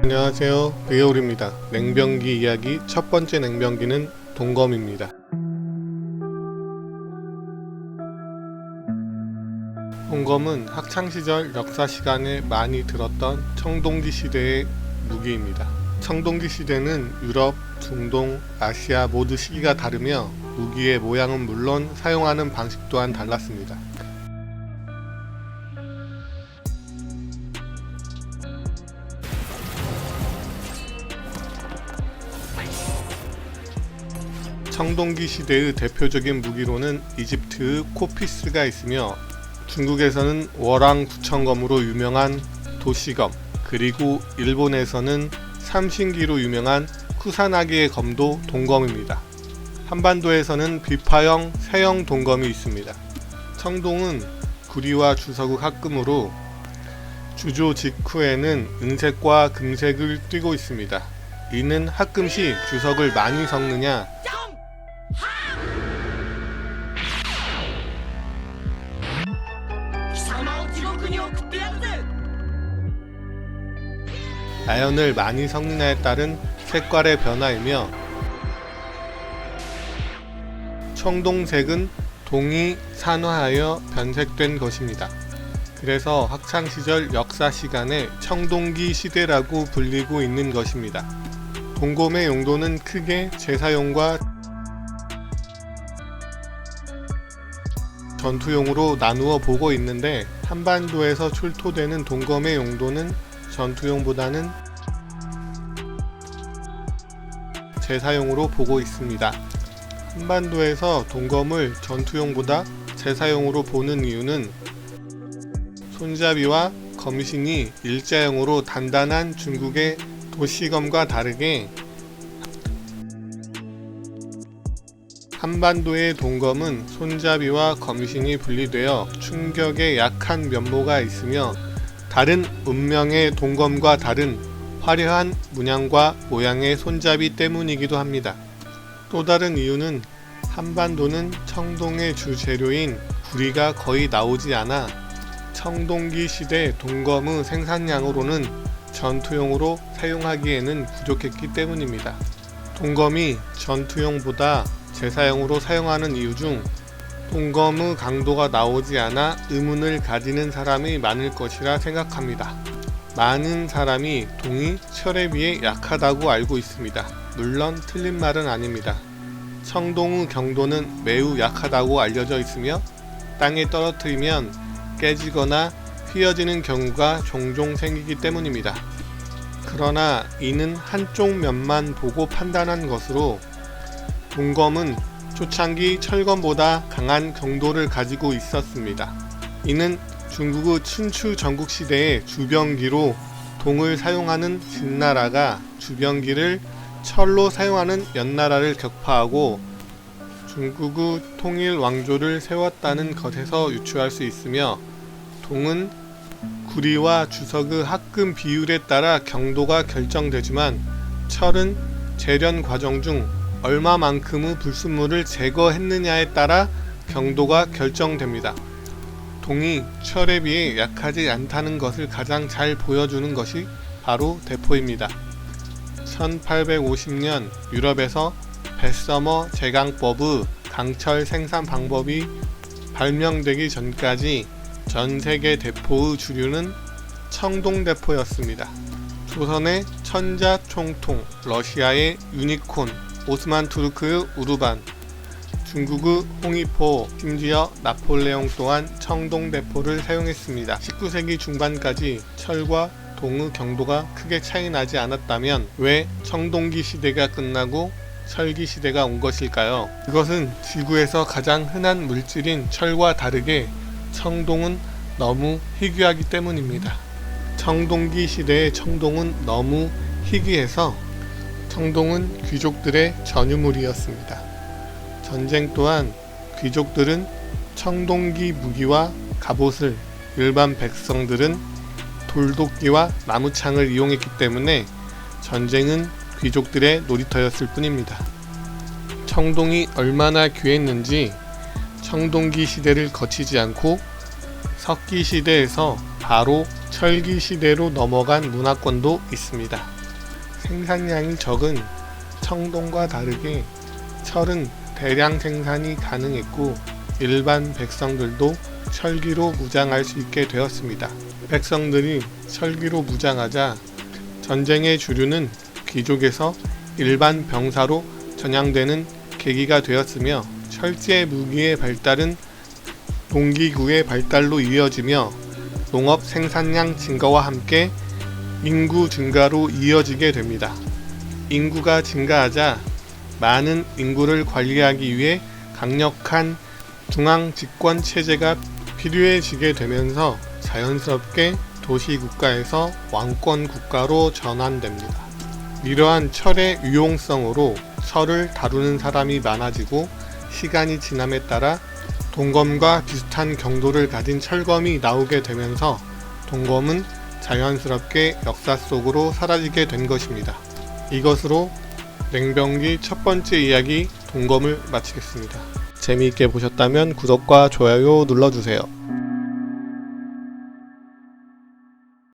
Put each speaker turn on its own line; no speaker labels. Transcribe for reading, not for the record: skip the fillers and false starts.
안녕하세요, 베이올입니다. 냉병기 이야기 첫 번째 냉병기는 동검입니다. 동검은 학창시절 역사 시간에 많이 들었던 청동기 시대의 무기입니다. 청동기 시대는 유럽, 중동, 아시아 모두 시기가 다르며 무기의 모양은 물론 사용하는 방식 또한 달랐습니다. 청동기 시대의 대표적인 무기로는 이집트의 코피스가 있으며 중국에서는 월왕 구천검으로 유명한 도시검, 그리고 일본에서는 삼신기로 유명한 쿠사나기의 검도 동검입니다. 한반도에서는 비파형 세형 동검이 있습니다. 청동은 구리와 주석의 합금으로 주조 직후에는 은색과 금색을 띠고 있습니다. 이는 합금 시 주석을 많이 섞느냐, 아연을 많이 섞느냐에 따른 색깔의 변화이며, 청동색은 동이 산화하여 변색된 것입니다. 그래서 학창시절 역사 시간에 청동기 시대라고 불리고 있는 것입니다. 동검의 용도는 크게 제사용과 전투용으로 나누어 보고 있는데, 한반도에서 출토되는 동검의 용도는 전투용보다는 제사용으로 보고 있습니다. 한반도에서 동검을 전투용보다 제사용으로 보는 이유는 손잡이와 검신이 일자형으로 단단한 중국의 도시검과 다르게 한반도의 동검은 손잡이와 검신이 분리되어 충격에 약한 면모가 있으며, 다른 문명의 동검과 다른 화려한 문양과 모양의 손잡이 때문이기도 합니다. 또 다른 이유는 한반도는 청동의 주 재료인 구리가 거의 나오지 않아 청동기 시대 동검의 생산량으로는 전투용으로 사용하기에는 부족했기 때문입니다. 동검이 전투용보다 제사용으로 사용하는 이유 중 동검의 강도가 나오지 않아 의문을 가지는 사람이 많을 것이라 생각합니다. 많은 사람이 동이 철에 비해 약하다고 알고 있습니다. 물론 틀린 말은 아닙니다. 청동의 경도는 매우 약하다고 알려져 있으며 땅에 떨어뜨리면 깨지거나 휘어지는 경우가 종종 생기기 때문입니다. 그러나 이는 한쪽 면만 보고 판단한 것으로, 동검은 초창기 철검보다 강한 경도를 가지고 있었습니다. 이는 중국의 춘추 전국시대의 주병기로 동을 사용하는 진나라가 주병기를 철로 사용하는 연나라를 격파하고 중국의 통일 왕조를 세웠다는 것에서 유추할 수 있으며, 동은 구리와 주석의 합금 비율에 따라 경도가 결정되지만 철은 재련 과정 중 얼마만큼의 불순물을 제거했느냐에 따라 경도가 결정됩니다. 동이 철에 비해 약하지 않다는 것을 가장 잘 보여주는 것이 바로 대포입니다. 1850년 유럽에서 배서머 제강법의 강철 생산 방법이 발명되기 전까지 전 세계 대포의 주류는 청동대포였습니다. 조선의 천자총통, 러시아의 유니콘, 오스만 투르크의 우르반, 중국의 홍위포, 심지어 나폴레옹 또한 청동대포를 사용했습니다. 19세기 중반까지 철과 동의 경도가 크게 차이 나지 않았다면 왜 청동기 시대가 끝나고 철기 시대가 온 것일까요? 그것은 지구에서 가장 흔한 물질인 철과 다르게 청동은 너무 희귀하기 때문입니다. 청동기 시대의 청동은 너무 희귀해서 청동은 귀족들의 전유물이었습니다. 전쟁 또한 귀족들은 청동기 무기와 갑옷을, 일반 백성들은 돌도끼와 나무창을 이용했기 때문에 전쟁은 귀족들의 놀이터였을 뿐입니다. 청동이 얼마나 귀했는지 청동기 시대를 거치지 않고 석기 시대에서 바로 철기 시대로 넘어간 문화권도 있습니다. 생산량이 적은 청동과 다르게 철은 대량 생산이 가능했고 일반 백성들도 철기로 무장할 수 있게 되었습니다. 백성들이 철기로 무장하자 전쟁의 주류는 귀족에서 일반 병사로 전향되는 계기가 되었으며 철제 무기의 발달은 농기구의 발달로 이어지며 농업 생산량 증가와 함께 인구 증가로 이어지게 됩니다. 인구가 증가하자 많은 인구를 관리하기 위해 강력한 중앙 집권 체제가 필요해지게 되면서 자연스럽게 도시 국가에서 왕권 국가로 전환됩니다. 이러한 철의 유용성으로 철을 다루는 사람이 많아지고 시간이 지남에 따라 동검과 비슷한 경도를 가진 철검이 나오게 되면서 동검은 자연스럽게 역사 속으로 사라지게 된 것입니다. 이것으로 냉병기 첫 번째 이야기 동검을 마치겠습니다. 재미있게 보셨다면 구독과 좋아요 눌러주세요.